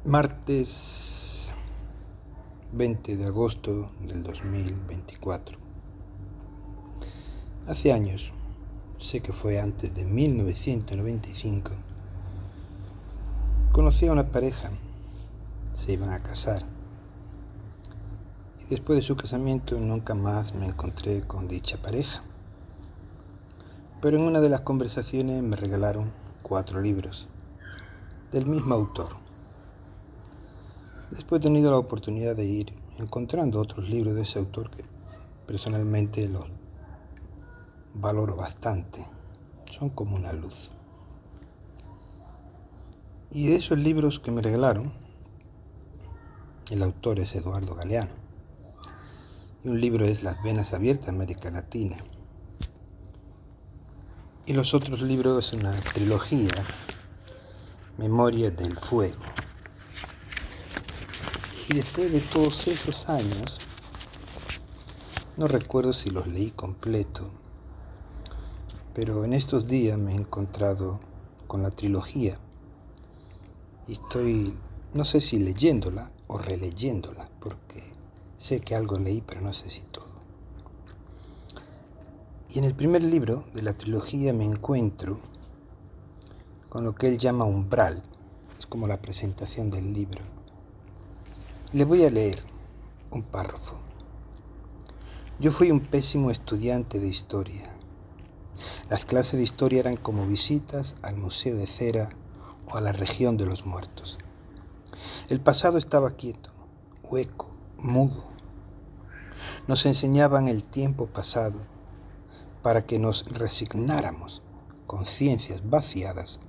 Martes 20 de agosto del 2024. Hace años, sé que fue antes de 1995, conocí a una pareja, se iban a casar, y después de su casamiento nunca más me encontré con dicha pareja. Pero en una de las conversaciones me regalaron 4 libros del mismo autor. Después he tenido la oportunidad de ir encontrando otros libros de ese autor que personalmente los valoro bastante. Son como una luz. Y de esos libros que me regalaron, el autor es Eduardo Galeano. Y un libro es Las venas abiertas, América Latina. Y los otros libros es una trilogía, Memorias del Fuego. Y después de todos esos años, no recuerdo si los leí completo, pero en estos días me he encontrado con la trilogía y estoy, no sé si leyéndola o releyéndola, porque sé que algo leí, pero no sé si todo. Y en el primer libro de la trilogía me encuentro con lo que él llama umbral, es como la presentación del libro. Y le voy a leer un párrafo. Yo fui un pésimo estudiante de historia. Las clases de historia eran como visitas al Museo de Cera o a la región de los muertos. El pasado estaba quieto, hueco, mudo. Nos enseñaban el tiempo pasado para que nos resignáramos, conciencias vaciadas,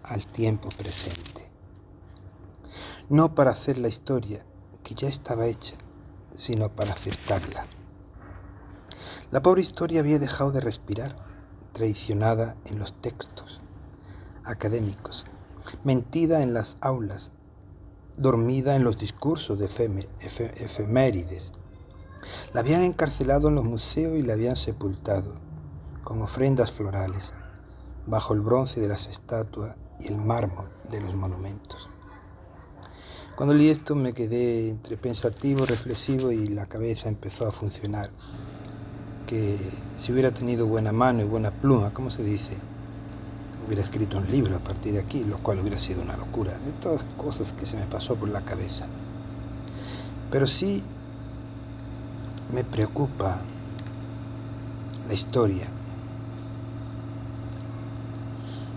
al tiempo presente. No para hacer la historia que ya estaba hecha, sino para aceptarla. La pobre historia había dejado de respirar, traicionada en los textos académicos, mentida en las aulas, dormida en los discursos de efemérides. La habían encarcelado en los museos y la habían sepultado con ofrendas florales, bajo el bronce de las estatuas y el mármol de los monumentos. Cuando leí esto me quedé entre pensativo, reflexivo y la cabeza empezó a funcionar. Que si hubiera tenido buena mano y buena pluma, ¿cómo se dice? Hubiera escrito un libro a partir de aquí, lo cual hubiera sido una locura. De todas cosas que se me pasó por la cabeza. Pero sí me preocupa la historia.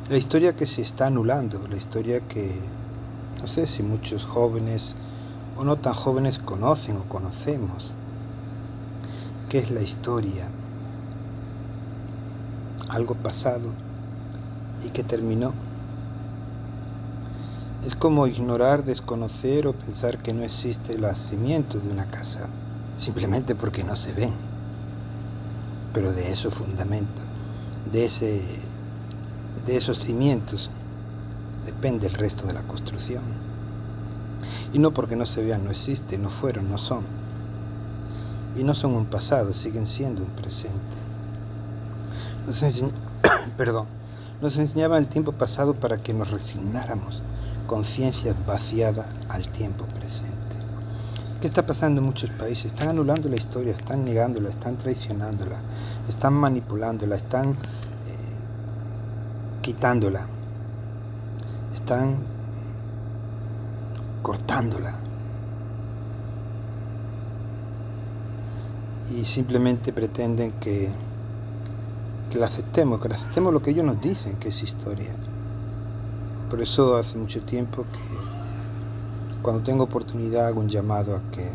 La historia que se está anulando, la historia que no sé si muchos jóvenes o no tan jóvenes conocen o conocemos. ¿Qué es la historia? Algo pasado y que terminó. Es como ignorar, desconocer o pensar que no existe el cimiento de una casa, simplemente porque no se ven. Pero de esos fundamentos, de esos cimientos, depende el resto de la construcción. Y no porque no se vean no existe, no fueron, no son. Y no son un pasado, siguen siendo un presente. Nos enseñaban el tiempo pasado para que nos resignáramos, conciencia vaciada al tiempo presente. ¿Qué está pasando en muchos países? Están anulando la historia, están negándola, están traicionándola, están manipulándola, están quitándola, están cortándola. Y simplemente pretenden que la aceptemos, lo que ellos nos dicen que es historia. Por eso hace mucho tiempo que cuando tengo oportunidad hago un llamado a que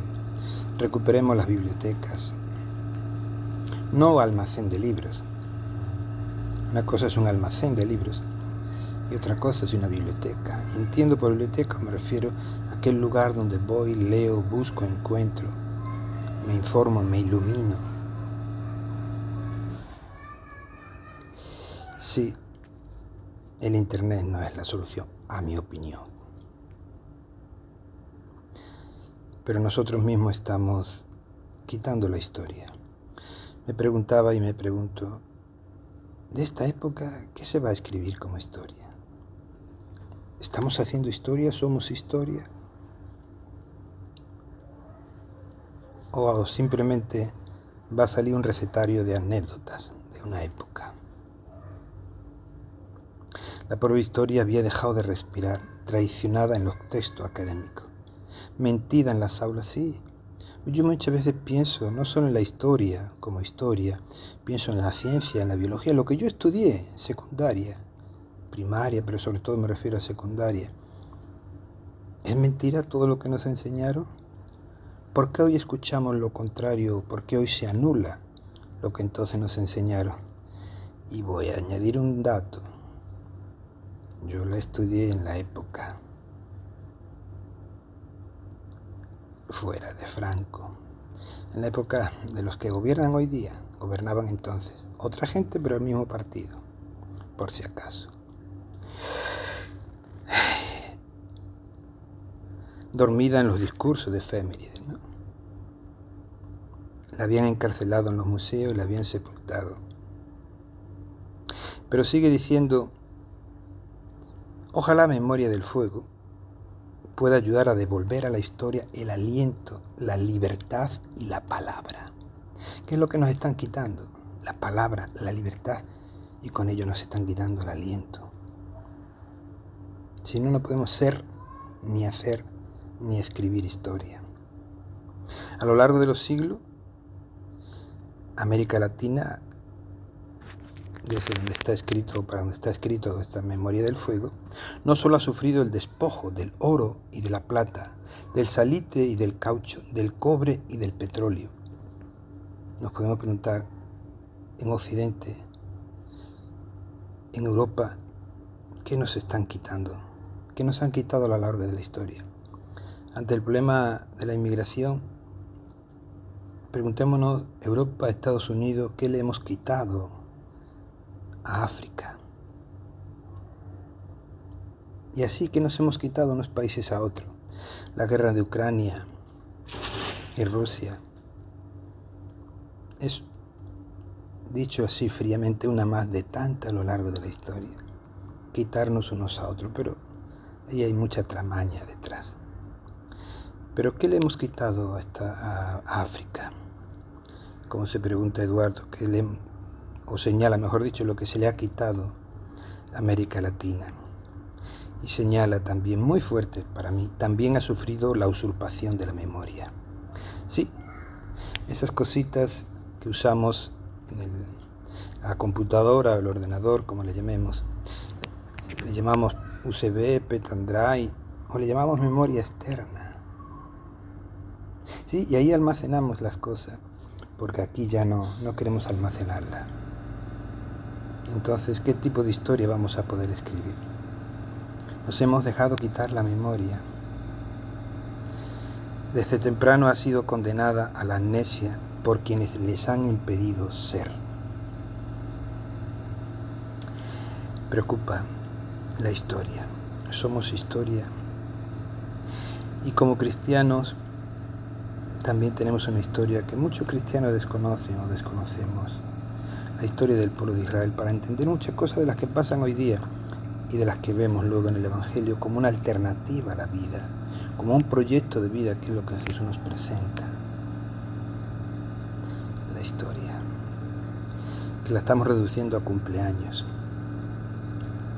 recuperemos las bibliotecas, no almacén de libros. Una cosa es un almacén de libros y otra cosa es una biblioteca. Y entiendo por biblioteca me refiero a aquel lugar donde voy, leo, busco, encuentro, me informo, me ilumino. Sí, el internet no es la solución, a mi opinión. Pero nosotros mismos estamos quitando la historia. Me preguntaba y me pregunto, de esta época, ¿qué se va a escribir como historia? ¿Estamos haciendo historia? ¿Somos historia? o simplemente va a salir un recetario de anécdotas de una época. La propia historia había dejado de respirar, traicionada en los textos académicos, mentida en las aulas, sí. Yo muchas veces pienso, no solo en la historia como historia, pienso en la ciencia, en la biología, lo que yo estudié en secundaria, primaria, pero sobre todo me refiero a secundaria. ¿Es mentira todo lo que nos enseñaron? ¿Por qué hoy escuchamos lo contrario? ¿Por qué hoy se anula lo que entonces nos enseñaron? Y voy a añadir un dato. Yo la estudié en la época fuera de Franco, en la época de los que gobiernan hoy día, gobernaban entonces otra gente, pero el mismo partido, por si acaso. Dormida en los discursos de efemérides, ¿no? La habían encarcelado en los museos, la habían sepultado. Pero sigue diciendo, ojalá Memoria del Fuego pueda ayudar a devolver a la historia el aliento, la libertad y la palabra. ¿Qué es lo que nos están quitando? La palabra, la libertad, y con ello nos están quitando el aliento. Si no, no podemos ser, ni hacer, ni escribir historia. A lo largo de los siglos, América Latina, desde donde está escrito, para donde está escrito esta Memoria del Fuego, no solo ha sufrido el despojo del oro y de la plata, del salitre y del caucho, del cobre y del petróleo. Nos podemos preguntar, en Occidente, en Europa, ¿qué nos están quitando? ¿Qué nos han quitado a lo largo de la historia? Ante el problema de la inmigración, preguntémonos, Europa, Estados Unidos, ¿qué le hemos quitado a África? Y así que nos hemos quitado unos países a otros. La guerra de Ucrania y Rusia es, dicho así fríamente, una más de tantas a lo largo de la historia. Quitarnos unos a otros, pero ahí hay mucha tramaña detrás. ¿Pero qué le hemos quitado a África? Como se pregunta Eduardo, o señala, mejor dicho, lo que se le ha quitado a América Latina. Y señala también, muy fuerte para mí, también ha sufrido la usurpación de la memoria. Sí, esas cositas que usamos en la computadora o el ordenador, como le llamemos, le llamamos USB, pendrive, o le llamamos memoria externa. Sí, y ahí almacenamos las cosas, porque aquí ya no queremos almacenarlas. Entonces, ¿qué tipo de historia vamos a poder escribir? Nos hemos dejado quitar la memoria. Desde temprano ha sido condenada a la amnesia por quienes les han impedido ser. Preocupa la historia. Somos historia. Y como cristianos, también tenemos una historia que muchos cristianos desconocen o desconocemos. La historia del pueblo de Israel, para entender muchas cosas de las que pasan hoy día y de las que vemos luego en el Evangelio como una alternativa a la vida, como un proyecto de vida, que es lo que Jesús nos presenta. La historia, que la estamos reduciendo a cumpleaños,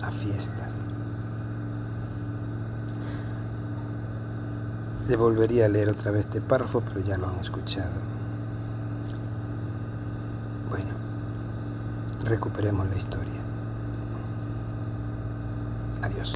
a fiestas. Le volvería a leer otra vez este párrafo, pero ya lo han escuchado. Bueno, recuperemos la historia. Adiós.